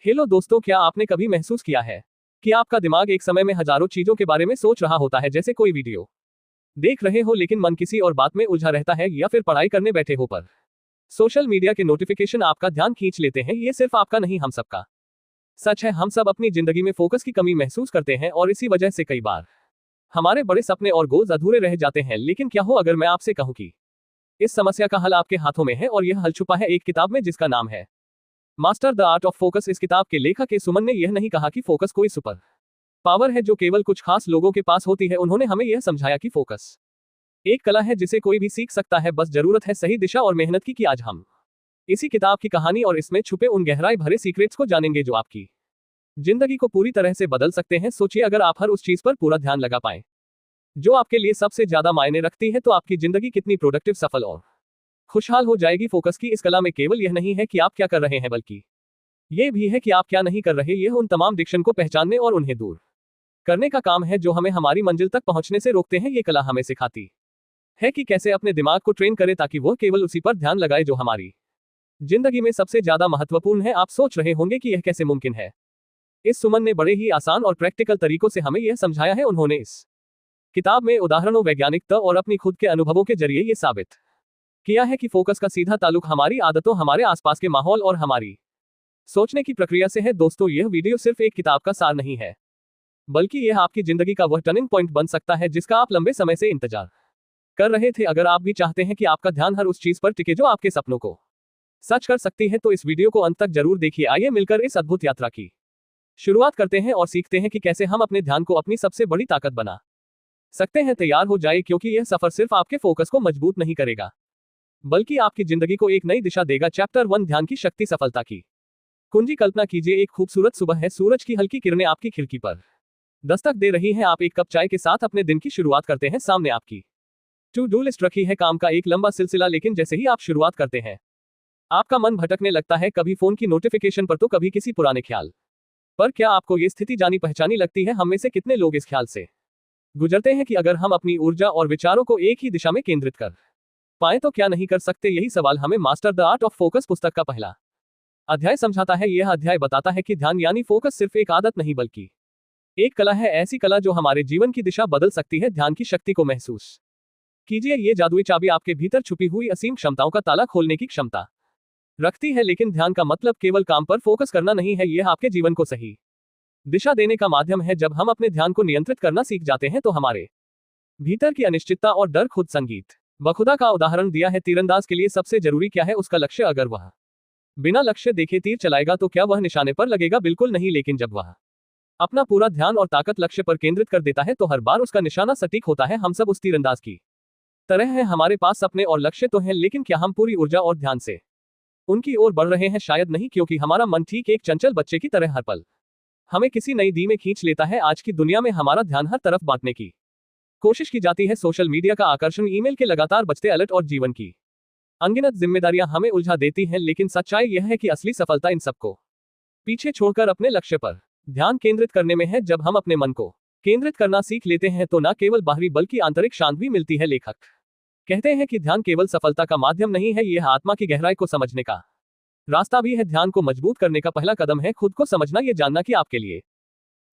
Hello दोस्तों, क्या आपने कभी महसूस किया है कि आपका दिमाग एक समय में हजारों चीजों के बारे में सोच रहा होता है, जैसे कोई वीडियो देख रहे हो लेकिन मन किसी और बात में उलझा रहता है, या फिर पढ़ाई करने बैठे हो पर सोशल मीडिया के नोटिफिकेशन आपका ध्यान खींच लेते हैं। ये सिर्फ आपका नहीं, हम सबका सच है। हम सब अपनी जिंदगी में फोकस की कमी महसूस करते हैं और इसी वजह से कई बार हमारे बड़े सपने और गोल्स अधूरे रह जाते हैं। लेकिन क्या हो अगर मैं आपसे कहूं कि इस समस्या का हल आपके हाथों में है, और यह हल छुपा है एक किताब में जिसका नाम है master the art of focus. इस किताब के लेखक सुमन ने यह नहीं कहा कि फोकस कोई सुपर पावर है जो केवल कुछ खास लोगों के पास होती है। उन्होंने हमें यह समझाया कि फोकस एक कला है जिसे कोई भी सीख सकता है, बस जरूरत है सही दिशा और मेहनत की। आज हम इसी किताब की कहानी और इसमें छुपे उन गहराई भरे सीक्रेट्स को जानेंगे जो आपकी जिंदगी को पूरी तरह से बदल सकते हैं। सोचिए, अगर आप हर उस चीज पर पूरा ध्यान लगा पाए जो आपके लिए सबसे ज्यादा मायने रखती है, तो आपकी जिंदगी कितनी प्रोडक्टिव, सफल और खुशहाल हो जाएगी। फोकस की इस कला में केवल यह नहीं है कि आप क्या कर रहे हैं, बल्कि यह भी है कि आप क्या नहीं कर रहे। यह उन तमाम डिक्शन को पहचानने और उन्हें दूर करने का काम है जो हमें हमारी मंजिल तक पहुंचने से रोकते हैं। ये कला हमें सिखाती है कि कैसे अपने दिमाग को ट्रेन करें ताकि वह केवल उसी पर ध्यान लगाए जो हमारी जिंदगी में सबसे ज्यादा महत्वपूर्ण है। आप सोच रहे होंगे कि यह कैसे मुमकिन है। इस सुमन ने बड़े ही आसान और प्रैक्टिकल तरीकों से हमें यह समझाया है। उन्होंने इस किताब में उदाहरणों, वैज्ञानिकता और अपनी खुद के अनुभवों के जरिए यह साबित किया है कि फोकस का सीधा ताल्लुक हमारी आदतों, हमारे आसपास के माहौल और हमारी सोचने की प्रक्रिया से है। दोस्तों, यह वीडियो सिर्फ एक किताब का सार नहीं है, बल्कि यह आपकी जिंदगी का वह टर्निंग पॉइंट बन सकता है जिसका आप लंबे समय से इंतजार कर रहे थे। अगर आप भी चाहते हैं कि आपका ध्यान हर उस चीज पर टिके जो आपके सपनों को सच कर सकती है, तो इस वीडियो को अंत तक जरूर देखिए। आइए मिलकर इस अद्भुत यात्रा की शुरुआत करते हैं और सीखते हैं कि कैसे हम अपने ध्यान को अपनी सबसे बड़ी ताकत बना सकते हैं। तैयार हो जाए, क्योंकि यह सफर सिर्फ आपके फोकस को मजबूत नहीं करेगा, बल्कि आपकी जिंदगी को एक नई दिशा देगा। चैप्टर 1, ध्यान की शक्ति, सफलता की कुंजी। कल्पना कीजिए, एक खूबसूरत सुबह है। सूरज की हल्की किरणें आपकी खिड़की पर दस्तक दे रही हैं। आप एक कप चाय के साथ अपने दिन की शुरुआत करते हैं। सामने आपकी टू डू लिस्ट रखी है, काम का एक लंबा सिलसिला। लेकिन जैसे ही आप शुरुआत करते हैं, आपका मन भटकने लगता है, कभी फोन की नोटिफिकेशन पर तो कभी किसी पुराने ख्याल पर। क्या आपको ये स्थिति जानी पहचानी लगती है? हम में से कितने लोग इस ख्याल से गुजरते हैं कि अगर हम अपनी ऊर्जा और विचारों को एक ही दिशा में केंद्रित कर पाए तो क्या नहीं कर सकते? यही सवाल हमें master the art of focus पुस्तक का पहला अध्याय समझाता है। यह अध्याय बताता है कि ध्यान यानी फोकस सिर्फ एक आदत नहीं, बल्कि एक कला है, ऐसी कला जो हमारे जीवन की दिशा बदल सकती है। ध्यान की शक्ति को महसूस कीजिए। ये जादुई चाबी आपके भीतर छुपी हुई असीम क्षमताओं का ताला खोलने की क्षमता रखती है। लेकिन ध्यान का मतलब केवल काम पर फोकस करना नहीं है, यह आपके जीवन को सही दिशा देने का माध्यम है। जब हम अपने ध्यान को नियंत्रित करना सीख जाते हैं, तो हमारे भीतर की अनिश्चितता और डर खुद संगीत बखुदा का उदाहरण दिया है। तीरंदाज के लिए सबसे जरूरी क्या है? उसका लक्ष्य। अगर वह बिना लक्ष्य देखे तीर चलाएगा तो क्या वह निशाने पर लगेगा? बिल्कुल नहीं। लेकिन जब वह अपना पूरा ध्यान और ताकत लक्ष्य पर केंद्रित कर देता है, तो हर बार उसका निशाना सटीक होता है। हम सब उस तीरंदाज की तरह हैं। हमारे पास सपने और लक्ष्य तो हैं, लेकिन क्या हम पूरी ऊर्जा और ध्यान से उनकी ओर बढ़ रहे हैं? शायद नहीं, क्योंकि हमारा मन ठीक एक चंचल बच्चे की तरह हर पल हमें किसी नई दी में खींच लेता है। आज की दुनिया में हमारा ध्यान हर तरफ बांटने की कोशिश की जाती है। सोशल मीडिया का आकर्षण, ईमेल के लगातार बजते अलर्ट और जीवन की अनगिनत जिम्मेदारियां हमें उलझा देती हैं। लेकिन सच्चाई यह है कि असली सफलता इन सबको पीछे छोड़कर अपने लक्ष्य पर ध्यान केंद्रित करने में है। जब हम अपने मन को केंद्रित करना सीख लेते हैं, तो न केवल बाहरी बल्कि आंतरिक शांति भी मिलती है। लेखक कहते हैं कि ध्यान केवल सफलता का माध्यम नहीं है, यह आत्मा की गहराई को समझने का रास्ता भी है। ध्यान को मजबूत करने का पहला कदम है खुद को समझना, यह जानना कि आपके लिए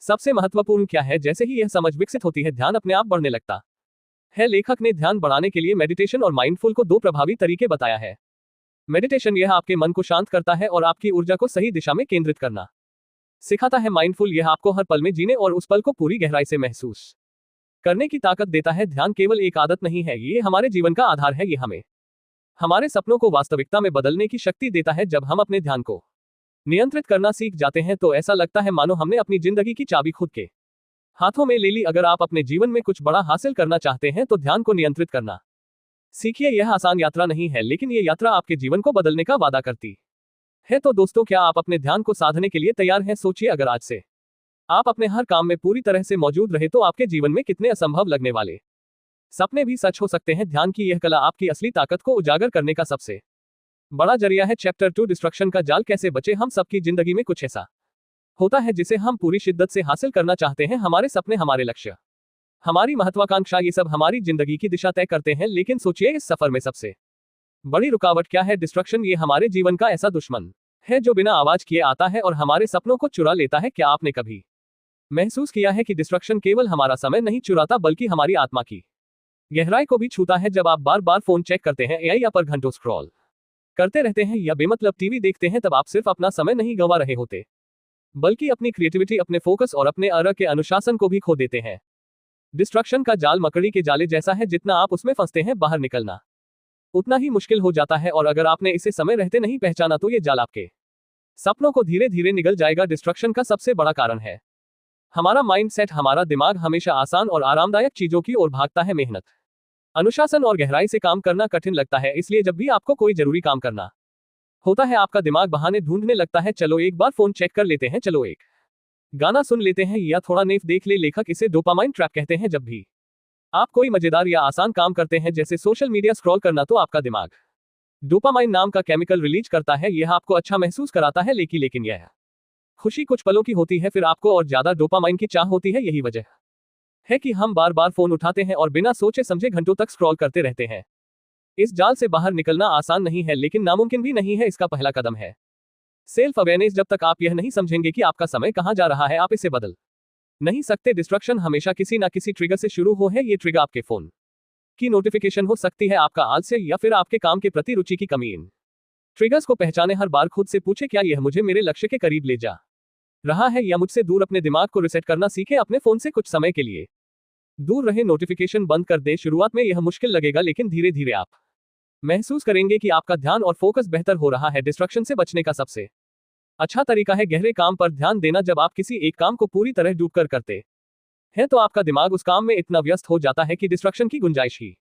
सबसे महत्वपूर्ण क्या है। जैसे ही यह समझ विकसित होती है, ध्यान अपने आप बढ़ने लगता है। लेखक ने ध्यान बढ़ाने के लिए मेडिटेशन और माइंडफुल को दो प्रभावी तरीके बताया है। मेडिटेशन यह आपके मन को शांत करता है और आपकी ऊर्जा को सही दिशा में केंद्रित करना सिखाता है। माइंडफुल यह आपको हर पल में जीने और उस पल को पूरी गहराई से महसूस करने की ताकत देता है। ध्यान केवल एक आदत नहीं है, ये हमारे जीवन का आधार है। ये हमें हमारे सपनों को वास्तविकता में बदलने की शक्ति देता है। जब हम अपने ध्यान को नियंत्रित करना सीख जाते हैं, तो ऐसा लगता है मानो हमने अपनी जिंदगी की चाबी खुद के हाथों में ले ली। अगर आप अपने जीवन में कुछ बड़ा हासिल करना चाहते हैं, तो ध्यान को नियंत्रित करना सीखिए। यह आसान यात्रा नहीं है, लेकिन यह यात्रा आपके जीवन को बदलने का वादा करती है। तो दोस्तों, क्या आप अपने ध्यान को साधने के लिए तैयार हैं? सोचिए, अगर आज से आप अपने हर काम में पूरी तरह से मौजूद रहे, तो आपके जीवन में कितने असंभव लगने वाले सपने भी सच हो सकते हैं। ध्यान की यह कला आपकी असली ताकत को उजागर करने का सबसे बड़ा जरिया है। चैप्टर 2, डिस्ट्रक्शन का जाल, कैसे बचे। हम सबकी जिंदगी में कुछ ऐसा होता है जिसे हम पूरी शिद्दत से हासिल करना चाहते हैं। हमारे सपने, हमारे लक्ष्य, हमारी महत्वाकांक्षा, ये सब हमारी जिंदगी की दिशा तय करते हैं। लेकिन सोचिए, इस सफर में सबसे बड़ी रुकावट क्या है? डिस्ट्रक्शन। ये हमारे जीवन का ऐसा दुश्मन है जो बिना आवाज किए आता है और हमारे सपनों को चुरा लेता है। क्या आपने कभी महसूस किया है कि डिस्ट्रक्शन केवल हमारा समय नहीं चुराता बल्कि हमारी आत्मा की गहराई को भी छूता है? जब आप बार बार फोन चेक करते हैं या पर घंटों स्क्रॉल करते रहते हैं या बेमतलब टीवी देखते हैं, तब आप सिर्फ अपना समय नहीं गंवा रहे होते बल्कि अपनी क्रिएटिविटी, अपने फोकस और अपने अर्थ के अनुशासन को भी खो देते हैं। डिस्ट्रक्शन का जाल मकड़ी के जाले जैसा है, जितना आप उसमें फंसते हैं बाहर निकलना उतना ही मुश्किल हो जाता है। और अगर आपने इसे समय रहते नहीं पहचाना तो ये जाल आपके सपनों को धीरे धीरे निगल जाएगा। डिस्ट्रक्शन का सबसे बड़ा कारण है हमारा माइंडसेट। हमारा दिमाग हमेशा आसान और आरामदायक चीजों की ओर भागता है। मेहनत, अनुशासन और गहराई से काम करना कठिन लगता है, इसलिए जब भी आपको कोई जरूरी काम करना होता है आपका दिमाग बहाने ढूंढने लगता है। चलो एक बार फोन चेक कर लेते हैं, चलो एक गाना सुन लेते हैं या थोड़ा नेफ देख ले। लेखक इसे डोपामाइन ट्रैप कहते हैं। जब भी आप कोई मजेदार या आसान काम करते हैं जैसे सोशल मीडिया स्क्रॉल करना, तो आपका दिमाग डोपामाइन नाम का केमिकल रिलीज करता है। यह आपको अच्छा महसूस कराता है, लेकिन यह खुशी कुछ पलों की होती है, फिर आपको और ज्यादा डोपामाइन की चाह होती है। यही वजह है कि हम बार बार फोन उठाते हैं और बिना सोचे समझे घंटों तक स्क्रॉल करते रहते हैं। इस जाल से बाहर निकलना आसान नहीं है, लेकिन नामुमकिन भी नहीं है। इसका पहला कदम है सेल्फ अवेयरनेस। जब तक आप यह नहीं समझेंगे कि आपका समय कहां जा रहा है, आप इसे बदल नहीं सकते। डिस्ट्रक्शन हमेशा किसी ना किसी ट्रिगर से शुरू हो है। ये ट्रिगर आपके फोन की नोटिफिकेशन हो सकती है, आपका आलस्य, या फिर आपके काम के प्रति रुचि की कमी। इन ट्रिगर्स को पहचाने हर बार खुद से पूछे, क्या यह मुझे मेरे लक्ष्य के करीब ले जा रहा है या मुझसे दूर? अपने दिमाग को रिसेट करना सीखे। अपने फोन से कुछ समय के लिए दूर रहे, नोटिफिकेशन बंद कर दे। शुरुआत में यह मुश्किल लगेगा, लेकिन धीरे धीरे आप महसूस करेंगे कि आपका ध्यान और फोकस बेहतर हो रहा है। डिस्ट्रक्शन से बचने का सबसे अच्छा तरीका है गहरे काम पर ध्यान देना। जब आप किसी एक काम को पूरी तरह डूबकर करते हैं तो आपका दिमाग उस काम में इतना व्यस्त हो जाता है कि डिस्ट्रक्शन की गुंजाइश ही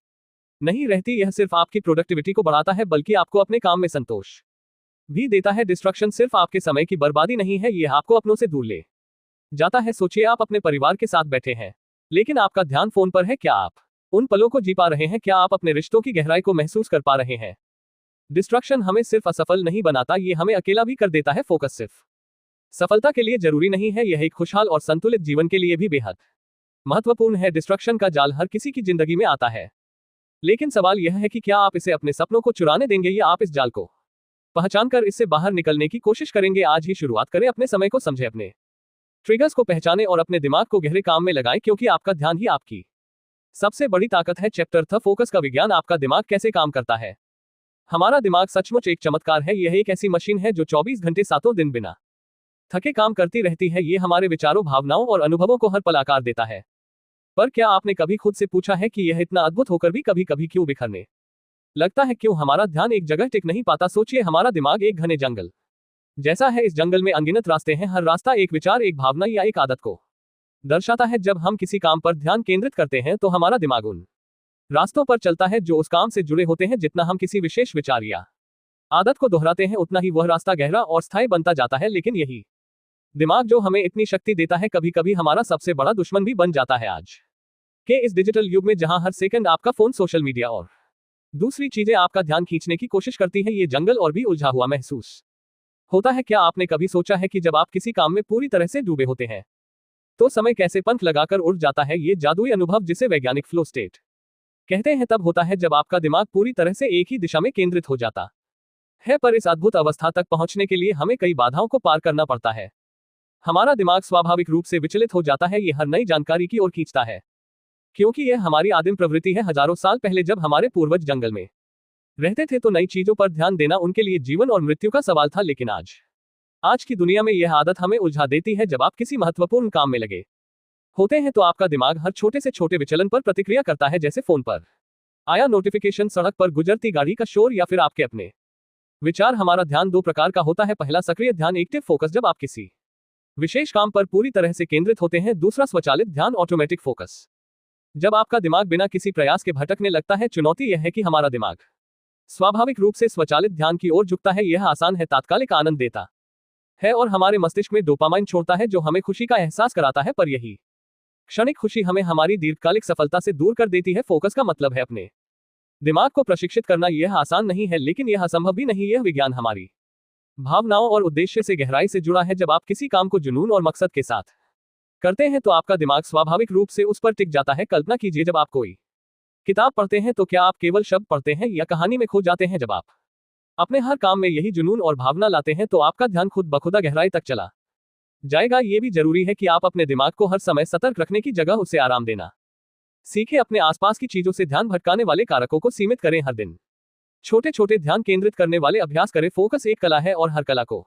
नहीं रहती। यह सिर्फ आपकी प्रोडक्टिविटी को बढ़ाता है, बल्कि आपको अपने काम में संतोष भी देता है। डिस्ट्रक्शन सिर्फ आपके समय की बर्बादी नहीं है, यह आपको अपनों से दूर ले जाता है। सोचिए, आप अपने परिवार के साथ बैठे हैं, लेकिन आपका ध्यान फोन पर है। क्या आप उन पलों को जी पा रहे हैं? क्या आप अपने रिश्तों की गहराई को महसूस कर पा रहे हैं? डिस्ट्रक्शन हमें सिर्फ असफल नहीं बनाता, ये हमें अकेला भी कर देता है। फोकस सिर्फ सफलता के लिए जरूरी नहीं है, यह एक खुशहाल और संतुलित जीवन के लिए भी बेहद महत्वपूर्ण है। डिस्ट्रक्शन का जाल हर किसी की जिंदगी में आता है, लेकिन सवाल यह है कि क्या आप इसे अपने सपनों को चुराने देंगे या आप इस जाल को पहचानकर इससे बाहर निकलने की कोशिश करेंगे। आज ही शुरुआत करें, अपने समय को समझें, अपने ट्रिगर्स को पहचानें और अपने दिमाग को गहरे काम में लगाएं, क्योंकि आपका ध्यान ही आपकी सबसे बड़ी ताकत है। चैप्टर 3 फोकस का विज्ञान। आपका दिमाग कैसे काम करता है? हमारा दिमाग सचमुच एक चमत्कार है। यह एक ऐसी मशीन है जो 24 घंटे सातों दिन बिना थके काम करती रहती है। ये हमारे विचारों, भावनाओं और अनुभवों को हर पल आकार देता है। पर क्या आपने कभी खुद से पूछा है कि यह इतना अद्भुत होकर भी कभी कभी क्यों बिखरने लगता है? क्यों हमारा ध्यान एक जगह टिक नहीं पाता? सोचिए, हमारा दिमाग एक घने जंगल जैसा है। इस जंगल में अनगिनत रास्ते हैं, हर रास्ता एक विचार, एक भावना या एक आदत को दर्शाता है। जब हम किसी काम पर ध्यान केंद्रित करते हैं तो हमारा दिमाग उन रास्तों पर चलता है जो उस काम से जुड़े होते हैं। जितना हम किसी विशेष विचार या आदत को दोहराते हैं, उतना ही वह रास्ता गहरा और स्थायी बनता जाता है। लेकिन यही दिमाग जो हमें इतनी शक्ति देता है, कभी कभी हमारा सबसे बड़ा दुश्मन भी बन जाता है। आज के इस डिजिटल युग में जहां हर सेकंड आपका फोन, सोशल मीडिया और दूसरी चीजें आपका ध्यान खींचने की कोशिश करती है, ये जंगल और भी उलझा हुआ महसूस होता है। क्या आपने कभी सोचा है कि जब आप किसी काम में पूरी तरह से डूबे होते हैं तो समय कैसे पंख लगाकर उड़ जाता है? ये जादुई अनुभव, जिसे वैज्ञानिक फ्लो स्टेट कहते हैं, तब होता है जब आपका दिमाग पूरी तरह से एक ही दिशा में केंद्रित हो जाता है। पर इस अद्भुत अवस्था तक पहुंचने के लिए हमें कई बाधाओं को पार करना पड़ता है। हमारा दिमाग स्वाभाविक रूप से विचलित हो जाता है, ये हर नई जानकारी की ओर खींचता है, क्योंकि यह हमारी आदिम प्रवृत्ति है। हजारों साल पहले जब हमारे पूर्वज जंगल में रहते थे तो नई चीजों पर ध्यान देना उनके लिए जीवन और मृत्यु का सवाल था। लेकिन आज की दुनिया में यह आदत हमें उलझा देती है। जब आप किसी महत्वपूर्ण काम में लगे होते हैं तो आपका दिमाग हर छोटे से छोटे विचलन पर प्रतिक्रिया करता है, जैसे फोन पर आया नोटिफिकेशन, सड़क पर गुजरती गाड़ी का शोर या फिर आपके अपने विचार। हमारा ध्यान दो प्रकार का होता है। पहला, सक्रिय ध्यान, एक्टिव फोकस, जब आप किसी विशेष काम पर पूरी तरह से केंद्रित होते हैं। दूसरा, स्वचालित ध्यान, ऑटोमेटिक फोकस, जब आपका दिमाग बिना किसी प्रयास के भटकने लगता है। चुनौती यह है कि हमारा दिमाग स्वाभाविक रूप से स्वचालित ध्यान की ओर झुकता है। यह आसान है, तात्कालिक आनंद देता है और हमारे मस्तिष्क में डोपामाइन छोड़ता है, जो हमें खुशी का एहसास कराता है। पर यही क्षणिक खुशी हमें हमारी दीर्घकालिक सफलता से दूर कर देती है। फोकस का मतलब है अपने दिमाग को प्रशिक्षित करना। यह आसान नहीं है, लेकिन यह असंभव भी नहीं। यह विज्ञान हमारी भावनाओं और उद्देश्य से गहराई से जुड़ा है। जब आप किसी काम को जुनून और मकसद के साथ करते हैं तो आपका दिमाग स्वाभाविक रूप से उस पर टिक जाता है। कल्पना कीजिए, जब आप कोई किताब पढ़ते हैं तो क्या आप केवल शब्द पढ़ते हैं या कहानी में खो जाते हैं? जब आप अपने हर काम में यही जुनून और भावना लाते हैं तो आपका ध्यान खुद बखुदा गहराई तक चला जाएगा। ये भी जरूरी है कि आप अपने दिमाग को हर समय सतर्क रखने की जगह उसे आराम देना सीखें। अपने आसपास की चीजों से ध्यान भटकाने वाले कारकों को सीमित करें। हर दिन छोटे छोटे ध्यान केंद्रित करने वाले अभ्यास करें। फोकस एक कला है और हर कला को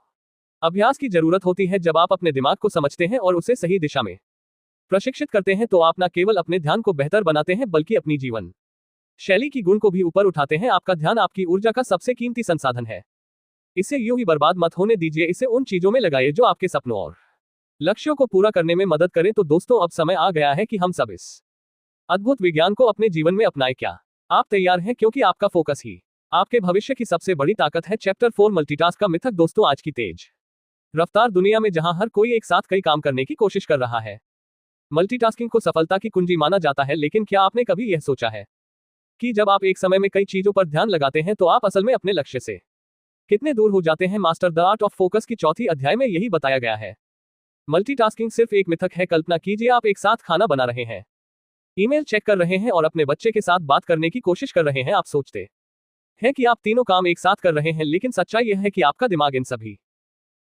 अभ्यास की जरूरत होती है। जब आप अपने दिमाग को समझते हैं और उसे सही दिशा में प्रशिक्षित करते हैं तो आप न केवल अपने ध्यान को बेहतर बनाते हैं बल्कि अपनी जीवन शैली की गुण को भी ऊपर उठाते हैं। आपका ध्यान आपकी ऊर्जा का सबसे कीमती संसाधन है। इसे यूं ही बर्बाद मत होने दीजिए। इसे उन चीजों में लगाइए जो आपके सपनों और लक्ष्यों को पूरा करने में मदद करें। तो दोस्तों, अब समय आ गया है कि हम सब इस अद्भुत विज्ञान को अपने जीवन में अपनाएं। क्या आप तैयार हैं? क्योंकि आपका फोकस ही आपके भविष्य की सबसे बड़ी ताकत है। चैप्टर 4 मल्टीटास्क का मिथक। दोस्तों, आज की तेज रफ्तार दुनिया में जहां हर कोई एक साथ कई काम करने की कोशिश कर रहा है, मल्टीटास्किंग को सफलता की कुंजी माना जाता है। लेकिन क्या आपने कभी यह सोचा है कि जब आप एक समय में कई चीजों पर ध्यान लगाते हैं तो आप असल में अपने लक्ष्य से कितने दूर हो जाते हैं? Master the art of focus की चौथी अध्याय में यही बताया गया है। मल्टीटास्किंग सिर्फ एक मिथक है। कल्पना कीजिए आप एक साथ खाना बना रहे हैं, ईमेल चेक कर रहे हैं और अपने बच्चे के साथ बात करने की कोशिश कर रहे हैं। आप सोचते हैं कि आप तीनों काम एक साथ कर रहे हैं, लेकिन सच्चाई यह है कि आपका दिमाग इन सभी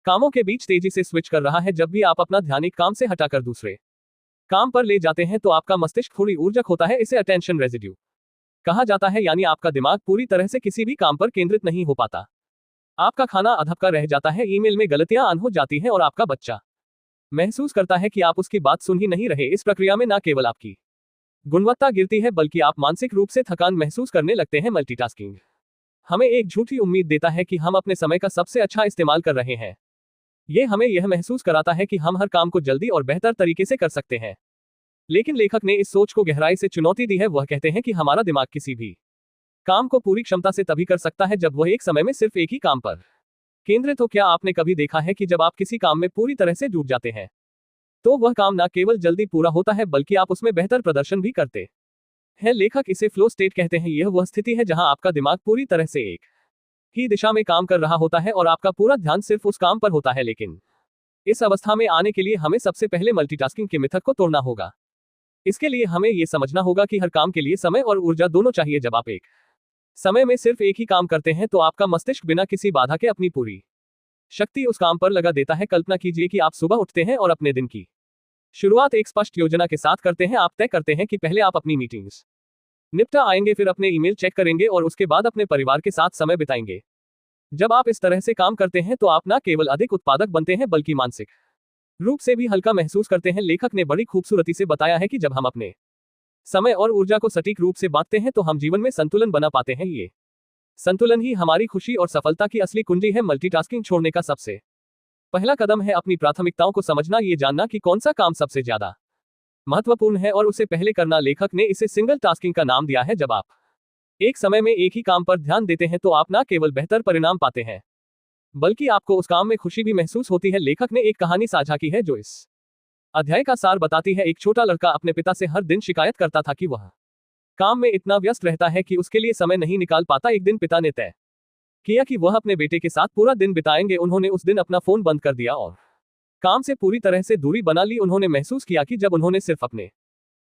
कामों के बीच तेजी से स्विच कर रहा है। जब भी आप अपना ध्यान एक काम से हटाकर दूसरे काम पर ले जाते हैं तो आपका मस्तिष्क थोड़ी ऊर्जा खोता है। इसे अटेंशन रेजिड्यू कहा जाता है, यानी आपका दिमाग पूरी तरह से किसी भी काम पर केंद्रित नहीं हो पाता। आपका खाना अधपका रह जाता है, ईमेल में गलतियां अन हो जाती हैं और आपका बच्चा महसूस करता है कि आप उसकी बात सुन ही नहीं रहे। इस प्रक्रिया में न केवल आपकी गुणवत्ता गिरती है बल्कि आप मानसिक रूप से थकान महसूस करने लगते हैं। मल्टीटास्किंग हमें एक झूठी उम्मीद देता है कि हम अपने समय का सबसे अच्छा इस्तेमाल कर रहे हैं। ये हमें यह महसूस कराता है कि हम हर काम को जल्दी और बेहतर तरीके से कर सकते हैं। लेकिन लेखक ने इस सोच को गहराई से चुनौती दी है। वह कहते हैं कि हमारा दिमाग किसी भी काम को पूरी क्षमता से तभी कर सकता है जब वह एक समय में सिर्फ एक ही काम पर केंद्रित हो। क्या आपने कभी देखा है कि जब आप किसी काम में पूरी तरह से डूब जाते हैं तो वह काम न केवल जल्दी पूरा होता है बल्कि आप उसमें बेहतर प्रदर्शन भी करते हैं? लेखक इसे फ्लो स्टेट कहते हैं। यह वह स्थिति है जहां आपका दिमाग पूरी तरह से एक ही दिशा में काम कर रहा होता है और आपका पूरा ध्यान सिर्फ उस काम पर होता है। लेकिन इस अवस्था में आने के लिए हमें सबसे पहले मल्टीटास्किंग के मिथक को तोड़ना होगा। इसके लिए हमें यह समझना होगा कि हर काम के लिए समय और ऊर्जा दोनों चाहिए। जब आप एक समय में सिर्फ एक ही काम करते हैं तो आपका मस्तिष्क बिना किसी बाधा के अपनी पूरी शक्ति उस काम पर लगा देता है। कल्पना कीजिए कि आप सुबह उठते हैं और अपने दिन की शुरुआत एक स्पष्ट योजना के साथ करते हैं। आप तय करते हैं कि पहले आप अपनी मीटिंग्स निपटा आएंगे, फिर अपने ईमेल चेक करेंगे और उसके बाद अपने परिवार के साथ समय बिताएंगे। जब आप इस तरह से काम करते हैं तो आप न केवल अधिक उत्पादक बनते हैं बल्कि मानसिक रूप से भी हल्का महसूस करते हैं। लेखक ने बड़ी खूबसूरती से बताया है कि जब हम अपने समय और ऊर्जा को सटीक रूप से बांटते हैं तो हम जीवन में संतुलन बना पाते हैं। ये संतुलन ही हमारी खुशी और सफलता की असली कुंजी है। मल्टीटास्किंग छोड़ने का सबसे पहला कदम है अपनी प्राथमिकताओं को समझना। ये जानना कि कौन सा काम सबसे ज्यादा महत्वपूर्ण है और उसे पहले करना। लेखक ने इसे सिंगल टास्किंग का नाम दिया है। जब आप एक समय में एक ही काम पर ध्यान देते हैं तो आप न केवल बेहतर परिणाम पाते हैं बल्कि आपको उस काम में खुशी भी महसूस होती है। लेखक ने एक कहानी साझा की है जो इस अध्याय का सार बताती है। एक छोटा लड़का अपने पिता से हर दिन शिकायत करता था कि वह काम में इतना व्यस्त रहता है कि उसके लिए समय नहीं निकाल पाता। एक दिन पिता ने तय किया कि वह अपने बेटे के साथ पूरा दिन बिताएंगे। उन्होंने उस दिन अपना फोन बंद कर दिया और काम से पूरी तरह से दूरी बना ली। उन्होंने महसूस किया कि जब उन्होंने सिर्फ अपने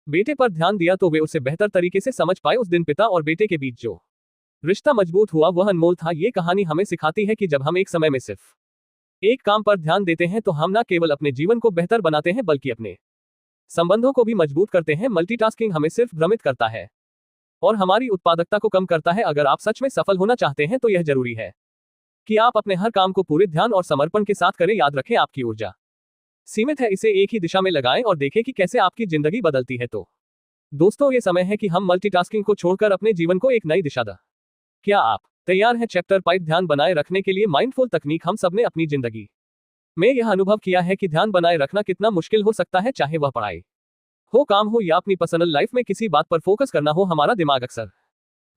बेटे पर ध्यान दिया तो वे उसे बेहतर तरीके से समझ पाए। उस दिन पिता और बेटे के बीच जो रिश्ता मजबूत हुआ वह अनमोल था। ये कहानी हमें सिखाती है कि जब हम एक समय में सिर्फ एक काम पर ध्यान देते हैं तो हम न केवल अपने जीवन को बेहतर बनाते हैं बल्कि अपने संबंधों को भी मजबूत करते हैं। मल्टीटास्किंग हमें सिर्फ भ्रमित करता है और हमारी उत्पादकता को कम करता है। अगर आप सच में सफल होना चाहते हैं तो यह जरूरी है कि आप अपने हर काम को पूरे ध्यान और समर्पण के साथ करें। याद रखें, आपकी ऊर्जा सीमित है। इसे एक ही दिशा में लगाएं और देखें कि कैसे आपकी जिंदगी बदलती है। तो दोस्तों, ये समय है कि हम मल्टीटास्किंग को छोड़कर अपने जीवन को एक नई दिशा दें। क्या आप तैयार हैं? चैप्टर 5 ध्यान बनाए रखने के लिए माइंडफुल तकनीक। हम सबने अपनी जिंदगी में यह अनुभव किया है कि ध्यान बनाए रखना कितना मुश्किल हो सकता है। चाहे वह पढ़ाई हो, काम हो या अपनी पर्सनल लाइफ में किसी बात पर फोकस करना हो, हमारा दिमाग अक्सर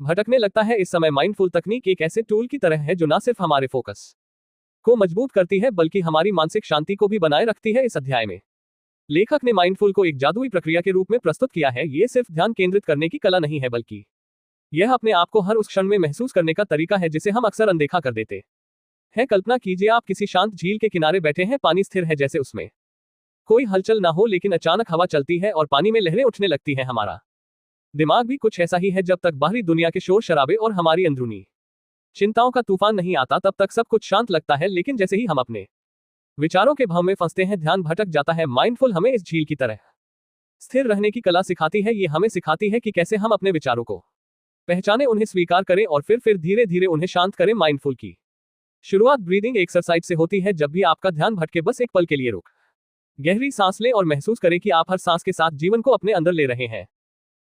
भटकने लगता है। इस समय माइंडफुल तकनीक एक ऐसे टूल की तरह है जो न सिर्फ हमारे फोकस को मजबूत करती है बल्कि हमारी मानसिक शांति को भी बनाए रखती है। इस अध्याय में लेखक ने माइंडफुल को एक जादुई प्रक्रिया के रूप में प्रस्तुत किया है। ये सिर्फ ध्यान केंद्रित करने की कला नहीं है बल्कि यह अपने आप को हर उस क्षण में महसूस करने का तरीका है जिसे हम अक्सर अनदेखा कर देते हैं। कल्पना कीजिए आप किसी शांत झील के किनारे बैठे हैं। पानी स्थिर है, जैसे उसमें कोई हलचल ना हो, लेकिन अचानक हवा चलती है और पानी में लहरें उठने लगती हैं। हमारा दिमाग भी कुछ ऐसा ही है। जब तक बाहरी दुनिया के शोर शराबे और हमारी अंदरूनी चिंताओं का तूफान नहीं आता तब तक सब कुछ शांत लगता है, लेकिन जैसे ही हम अपने विचारों के भाव में फंसते हैं, ध्यान भटक जाता है। माइंडफुल हमें इस झील की तरह स्थिर रहने की कला सिखाती है। ये हमें सिखाती है कि कैसे हम अपने विचारों को पहचाने, उन्हें स्वीकार करें और फिर धीरे धीरे उन्हें शांत करें। माइंडफुल की शुरुआत ब्रीदिंग एक्सरसाइज से होती है। जब भी आपका ध्यान भटके, बस एक पल के लिए रुक गहरी सांस लें और महसूस करें कि आप हर सांस के साथ जीवन को अपने अंदर ले रहे हैं।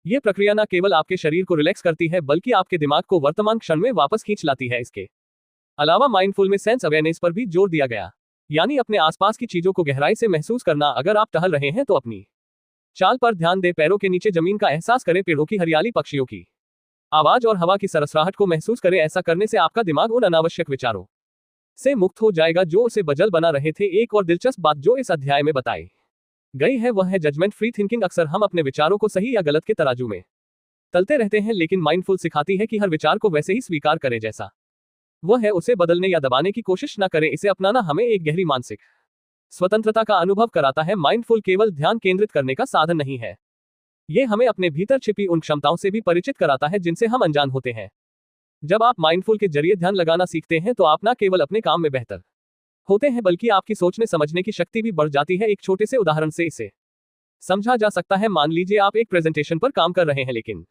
यह प्रक्रिया न केवल आपके शरीर को रिलैक्स करती है, बल्कि आपके दिमाग को वर्तमान क्षण में वापस खींच लाती है। इसके अलावा माइंडफुल में सेंस अवेयरनेस पर भी जोर दिया गया, यानी अपने आसपास की चीजों को गहराई से महसूस करना। अगर आप टहल रहे हैं तो अपनी चाल पर ध्यान दें, पैरों के नीचे जमीन का एहसास करें, पेड़ों की हरियाली, पक्षियों की आवाज और हवा की सरसराहट को महसूस करें। ऐसा करने से आपका दिमाग उन अनावश्यक विचारों से मुक्त हो जाएगा जो उसे बजल बना रहे थे। एक और दिलचस्प बात जो इस अध्याय में बताई गई है वह है जजमेंट फ्री थिंकिंग। अक्सर हम अपने विचारों को सही या गलत के तराजू में तलते रहते हैं, लेकिन माइंडफुल सिखाती है कि हर विचार को वैसे ही स्वीकार करें जैसा वह है, उसे बदलने या दबाने की कोशिश न करें। इसे अपनाना हमें एक गहरी मानसिक स्वतंत्रता का अनुभव कराता है। माइंडफुल केवल ध्यान केंद्रित करने का साधन नहीं है, यह हमें अपने भीतर छिपी उन क्षमताओं से भी परिचित कराता है जिनसे हम अनजान होते हैं। जब आप माइंडफुल के जरिए ध्यान लगाना सीखते हैं तो आप न केवल अपने काम में बेहतर होते हैं, बल्कि आपकी सोचने समझने की शक्ति भी बढ़ जाती है। एक छोटे से उदाहरण से इसे समझा जा सकता है। मान लीजिए आप एक प्रेजेंटेशन पर काम कर रहे हैं, लेकिन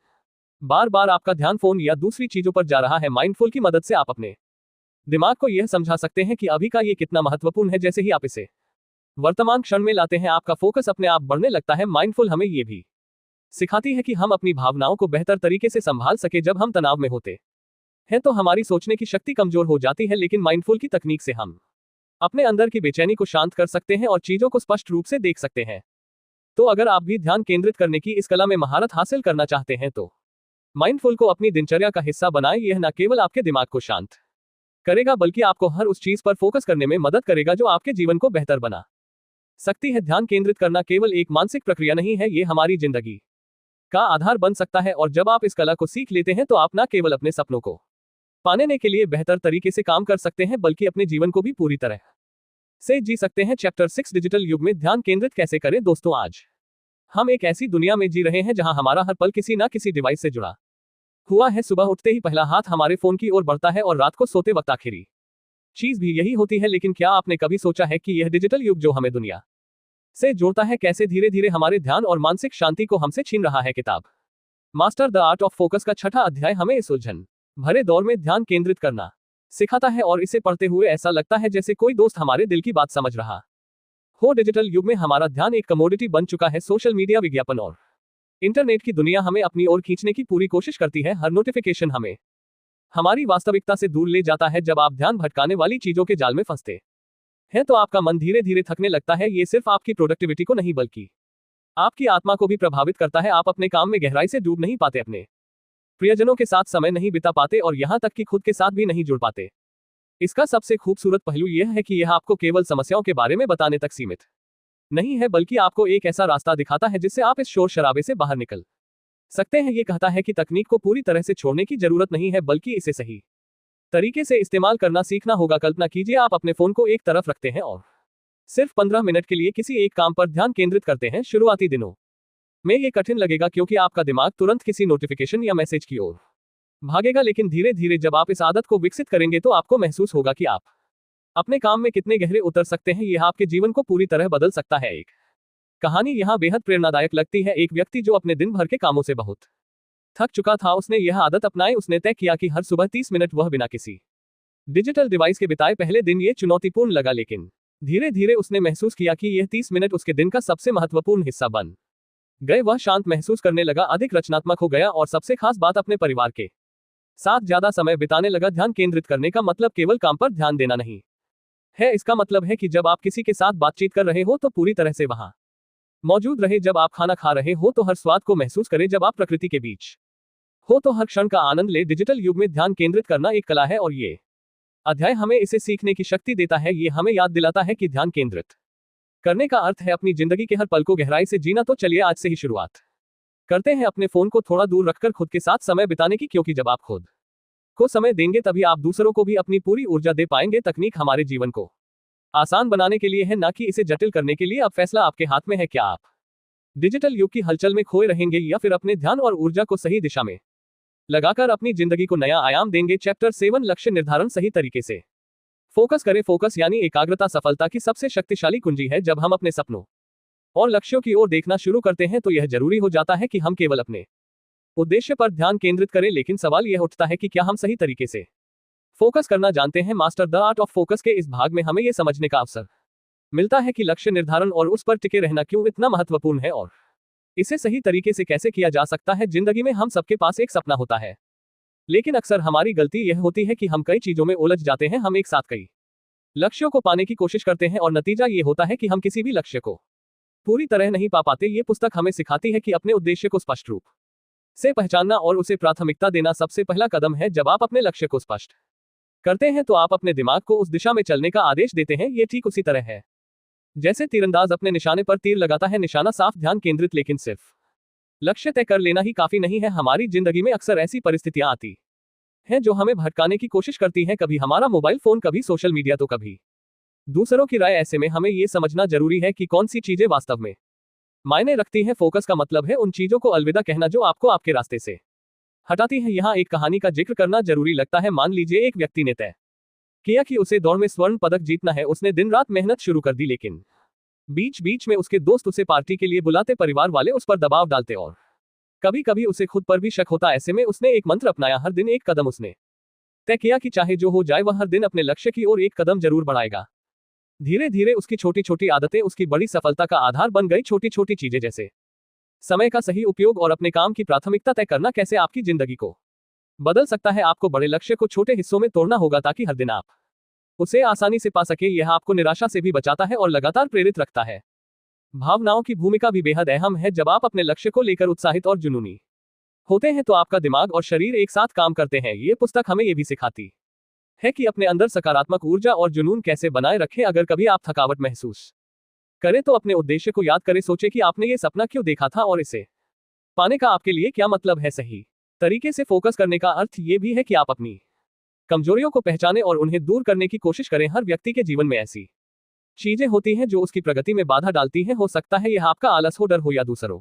बार बार आपका ध्यान फोन या दूसरी चीजों पर जा रहा है। माइंडफुल की मदद से आप अपने दिमाग को यह समझा सकते हैं कि अभी का ये कितना महत्वपूर्ण है। जैसे ही आप इसे वर्तमान क्षण में लाते हैं, आपका फोकस अपने आप बढ़ने लगता है। माइंडफुल हमें यह भी सिखाती है कि हम अपनी भावनाओं को बेहतर तरीके से संभाल सके। जब हम तनाव में होते हैं तो हमारी सोचने की शक्ति कमजोर हो जाती है, लेकिन माइंडफुल की तकनीक से हम अपने अंदर की बेचैनी को शांत कर सकते हैं और चीजों को स्पष्ट रूप से देख सकते हैं। तो अगर आप भी ध्यान केंद्रित करने की इस कला में महारत हासिल करना चाहते हैं तो माइंडफुल को अपनी दिनचर्या का हिस्सा बनाएं। यह न केवल आपके दिमाग को शांत करेगा, बल्कि आपको हर उस चीज पर फोकस करने में मदद करेगा जो आपके जीवन को बेहतर बना सकती है। ध्यान केंद्रित करना केवल एक मानसिक प्रक्रिया नहीं है, यह हमारी जिंदगी का आधार बन सकता है। और जब आप इस कला को सीख लेते हैं तो आप न केवल अपने सपनों को पाने के लिए बेहतर तरीके से काम कर सकते हैं, बल्कि अपने जीवन को भी पूरी तरह से जी सकते हैं। चैप्टर 6 डिजिटल युग में ध्यान केंद्रित कैसे करें। दोस्तों, आज हम एक ऐसी दुनिया में जी रहे हैं जहां हमारा हर पल किसी न किसी डिवाइस से जुड़ा हुआ है। सुबह उठते ही पहला हाथ हमारे फोन की ओर बढ़ता है और रात को सोते वक्त आखिरी चीज भी यही होती है। लेकिन क्या आपने कभी सोचा है कि यह डिजिटल युग जो हमें दुनिया से जोड़ता है, कैसे धीरे धीरे हमारे ध्यान और मानसिक शांति को हमसे छीन रहा है। किताब master the art of focus का 6वां अध्याय हमें इस उलझन भरे दौर में ध्यान केंद्रित करना सिखाता है, और इसे पढ़ते हुए ऐसा लगता है जैसे कोई दोस्त हमारे दिल की बात समझ रहा हो। डिजिटल युग में हमारा ध्यान एक कमोडिटी बन चुका है। सोशल मीडिया, विज्ञापन और इंटरनेट की दुनिया हमें अपनी ओर खींचने की पूरी कोशिश करती है। हर नोटिफिकेशन हमें हमारी वास्तविकता से दूर ले जाता है। जब आप ध्यान भटकाने वाली चीजों के जाल में फंसते हैं तो आपका मन धीरे धीरे थकने लगता है। ये सिर्फ आपकी प्रोडक्टिविटी को नहीं, बल्कि आपकी आत्मा को भी प्रभावित करता है। आप अपने काम में गहराई से डूब नहीं पाते, अपने प्रियजनों के साथ समय नहीं बिता पाते और यहां तक कि खुद के साथ भी नहीं जुड़ पाते। इसका सबसे खूबसूरत पहलू यह है कि यह आपको केवल समस्याओं के बारे में बताने तक सीमित नहीं है, बल्कि आपको एक ऐसा रास्ता दिखाता है जिससे आप इस शोर शराबे से बाहर निकल सकते हैं। यह कहता है कि तकनीक को पूरी तरह से छोड़ने की जरूरत नहीं है, बल्कि इसे सही तरीके से इस्तेमाल करना सीखना होगा। कल्पना कीजिए आप अपने फोन को एक तरफ रखते हैं और सिर्फ 15 मिनट के लिए किसी एक काम पर ध्यान केंद्रित करते हैं। शुरुआती दिनों में यह कठिन लगेगा, क्योंकि आपका दिमाग तुरंत किसी नोटिफिकेशन या मैसेज की ओर भागेगा। लेकिन धीरे धीरे जब आप इस आदत को विकसित करेंगे तो आपको महसूस होगा कि आप अपने काम में कितने गहरे उतर सकते हैं। यह आपके जीवन को पूरी तरह बदल सकता है। एक कहानी यहाँ बेहद प्रेरणादायक लगती है। एक व्यक्ति जो अपने दिन भर के कामों से बहुत थक चुका था, उसने यह आदत अपनाई। उसने तय किया कि हर सुबह 30 मिनट वह बिना किसी डिजिटल डिवाइस के बिताए। पहले दिन ये चुनौतीपूर्ण लगा, लेकिन धीरे धीरे उसने महसूस किया कि यह 30 मिनट उसके दिन का सबसे महत्वपूर्ण हिस्सा बन गए। वह शांत महसूस करने लगा, अधिक रचनात्मक हो गया और सबसे खास बात, अपने परिवार के साथ ज्यादा समय बिताने लगा। ध्यान केंद्रित करने का मतलब केवल काम पर ध्यान देना नहीं है। इसका मतलब है कि जब आप किसी के साथ बातचीत कर रहे हो तो पूरी तरह से वहां मौजूद रहे। जब आप खाना खा रहे हो तो हर स्वाद को महसूस करें। जब आप प्रकृति के बीच हो तो हर क्षण का आनंद ले। डिजिटल युग में ध्यान केंद्रित करना एक कला है और ये अध्याय हमें इसे सीखने की शक्ति देता है। ये हमें याद दिलाता है कि ध्यान केंद्रित करने का अर्थ है अपनी जिंदगी के हर पल को गहराई से जीना। तो चलिए आज से ही शुरुआत करते हैं अपने फोन को थोड़ा दूर रखकर खुद के साथ समय बिताने की, क्योंकि जब आप खुद को समय देंगे तभी आप दूसरों को भी अपनी पूरी ऊर्जा दे पाएंगे। तकनीक हमारे जीवन को आसान बनाने के लिए है, ना कि इसे जटिल करने के लिए। अब फैसला आपके हाथ में है। क्या आप डिजिटल युग की हलचल में खोए रहेंगे या फिर अपने ध्यान और ऊर्जा को सही दिशा में लगाकर अपनी जिंदगी को नया आयाम देंगे। चैप्टर 7 लक्ष्य निर्धारण सही तरीके से। फोकस करें। फोकस यानी एकाग्रता सफलता की सबसे शक्तिशाली कुंजी है। जब हम अपने सपनों और लक्ष्यों की ओर देखना शुरू करते हैं तो यह जरूरी हो जाता है कि हम केवल अपने उद्देश्य पर ध्यान केंद्रित करें। लेकिन सवाल यह उठता है कि क्या हम सही तरीके से फोकस करना जानते हैं। Master the art of focus के इस भाग में हमें यह समझने का अवसर मिलता है कि लक्ष्य निर्धारण और उस पर टिके रहना क्यों इतना महत्वपूर्ण है और इसे सही तरीके से कैसे किया जा सकता है। जिंदगी में हम सबके पास एक सपना होता है, लेकिन अक्सर हमारी गलती यह होती है कि हम कई चीजों में उलझ जाते हैं। हम एक साथ कई लक्ष्यों को पाने की कोशिश करते हैं और नतीजा ये होता है कि हम किसी भी लक्ष्य को पूरी तरह नहीं पा पाते। ये पुस्तक हमें सिखाती है कि अपने उद्देश्य को स्पष्ट रूप से पहचानना और उसे प्राथमिकता देना सबसे पहला कदम है। जब आप अपने लक्ष्य को स्पष्ट करते हैं तो आप अपने दिमाग को उस दिशा में चलने का आदेश देते हैं। ये ठीक उसी तरह है जैसे तीरंदाज अपने निशाने पर तीर लगाता है। निशाना साफ, ध्यान केंद्रित, लेकिन सिर्फ लक्ष्य तय कर लेना ही काफी नहीं है। हमारी जिंदगी में अक्सर ऐसी परिस्थितियां आती हैं जो हमें भटकाने की कोशिश करती हैं। कभी हमारा मोबाइल फोन, कभी सोशल मीडिया, तो कभी दूसरों की राय। ऐसे में हमें यह समझना जरूरी है कि कौन सी चीजें वास्तव में मायने रखती हैं। फोकस का मतलब है उन चीजों को अलविदा कहना जो आपको आपके रास्ते से हटाती है। यहाँ एक कहानी का जिक्र करना जरूरी लगता है। मान लीजिए एक व्यक्ति ने तय किया कि उसे दौड़ में स्वर्ण पदक जीतना है। उसने दिन रात मेहनत शुरू कर दी, लेकिन बीच बीच में उसके दोस्त उसे पार्टी के लिए बुलाते, परिवार वाले उस पर दबाव डालते और कभी कभी उसे खुद पर भी शक होता। ऐसे में उसने एक मंत्र अपनाया। हर दिन एक कदम। उसने तय किया कि चाहे जो हो जाए वह हर दिन अपने लक्ष्य की ओर एक कदम जरूर बढ़ाएगा। धीरे धीरे उसकी छोटी छोटी आदतें उसकी बड़ी सफलता का आधार बन गई। छोटी छोटी चीजें जैसे समय का सही उपयोग और अपने काम की प्राथमिकता तय करना कैसे आपकी जिंदगी को बदल सकता है। आपको बड़े लक्ष्य को छोटे हिस्सों में तोड़ना होगा ताकि हर दिन आप उसे आसानी से पा सके। यह आपको निराशा से भी बचाता है और लगातार प्रेरित रखता है। भावनाओं की भूमिका भी बेहद अहम है। जब आप अपने लक्ष्य को लेकर उत्साहित और जुनूनी होते हैं तो आपका दिमाग और शरीर एक साथ काम करते हैं। ये पुस्तक हमें यह भी सिखाती है कि अपने अंदर सकारात्मक ऊर्जा और जुनून कैसे बनाए रखें। अगर कभी आप थकावट महसूस करें तो अपने उद्देश्य को याद करें। सोचें कि आपने ये सपना क्यों देखा था और इसे पाने का आपके लिए क्या मतलब है। सही तरीके से फोकस करने का अर्थ ये भी है कि आप अपनी कमजोरियों को पहचानें और उन्हें दूर करने की कोशिश करें। हर व्यक्ति के जीवन में ऐसी चीजें होती हैं जो उसकी प्रगति में बाधा डालती हैं। हो सकता है यह आपका आलस हो, डर हो या दूसरों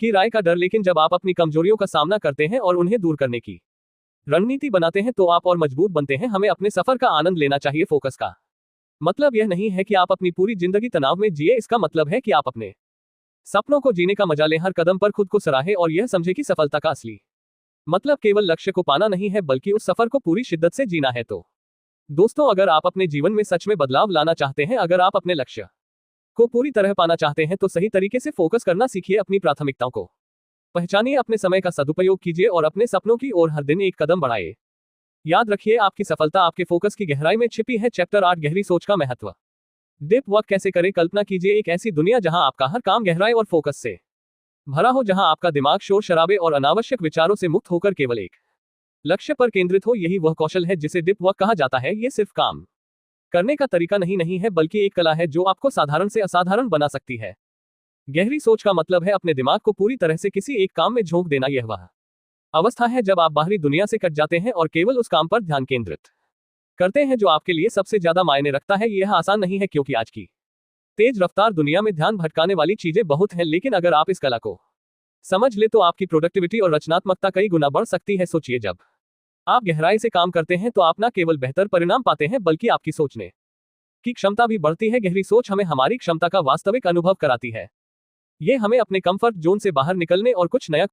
की राय का डर। लेकिन जब आप अपनी कमजोरियों का सामना करते हैं और उन्हें दूर करने की रणनीति बनाते हैं तो आप और मजबूत बनते हैं। हमें अपने सफर का आनंद लेना चाहिए। फोकस का मतलब यह नहीं है कि आप अपनी पूरी जिंदगी तनाव में जिए। इसका मतलब है कि आप अपने सपनों को जीने का मजा लें। हर कदम पर खुद को सराहें और यह समझे कि सफलता का असली मतलब केवल लक्ष्य को पाना नहीं है, बल्कि उस सफर को पूरी शिद्दत से जीना है। तो दोस्तों, अगर आप अपने जीवन में सच में बदलाव लाना चाहते हैं, अगर आप अपने लक्ष्य को पूरी तरह पाना चाहते हैं तो सही तरीके से फोकस करना सीखिए। अपनी प्राथमिकताओं को पहचानिए, अपने समय का सदुपयोग कीजिए और अपने सपनों की ओर हर दिन एक कदम बढ़ाइए। याद रखिए, आपकी सफलता आपके फोकस की गहराई में छिपी है। चैप्टर 8 गहरी सोच का महत्व। डीप वर्क कैसे करें। कल्पना कीजिए एक ऐसी दुनिया जहां आपका हर काम गहराई और फोकस से भरा हो, जहां आपका दिमाग शोर शराबे और अनावश्यक विचारों से मुक्त होकर केवल एक लक्ष्य पर केंद्रित हो। यही वह कौशल है जिसे डीप वर्क कहा जाता है। ये सिर्फ काम करने का तरीका नहीं है, बल्कि एक कला है जो आपको साधारण से असाधारण बना सकती है। गहरी सोच का मतलब है अपने दिमाग को पूरी तरह से किसी एक काम में झोंक देना। यह वह अवस्था है जब आप बाहरी दुनिया से कट जाते हैं और केवल उस काम पर ध्यान केंद्रित करते हैं जो आपके लिए सबसे ज्यादा मायने रखता है। यह आसान नहीं है क्योंकि आज की तेज रफ्तार दुनिया में ध्यान भटकाने वाली चीजें बहुत हैं, लेकिन अगर आप इस कला को समझ ले तो आपकी प्रोडक्टिविटी और रचनात्मकता कई गुना बढ़ सकती है। सोचिए, जब आप गहराई से काम करते हैं तो आप न केवल बेहतर परिणाम पाते हैं, बल्कि आपकी सोचने की क्षमता भी बढ़ती है। गहरी सोच हमें हमारी क्षमता का वास्तविक अनुभव कराती है। ये हमें अपने कंफर्ट जोन से बाहर निकलने और कुछ नया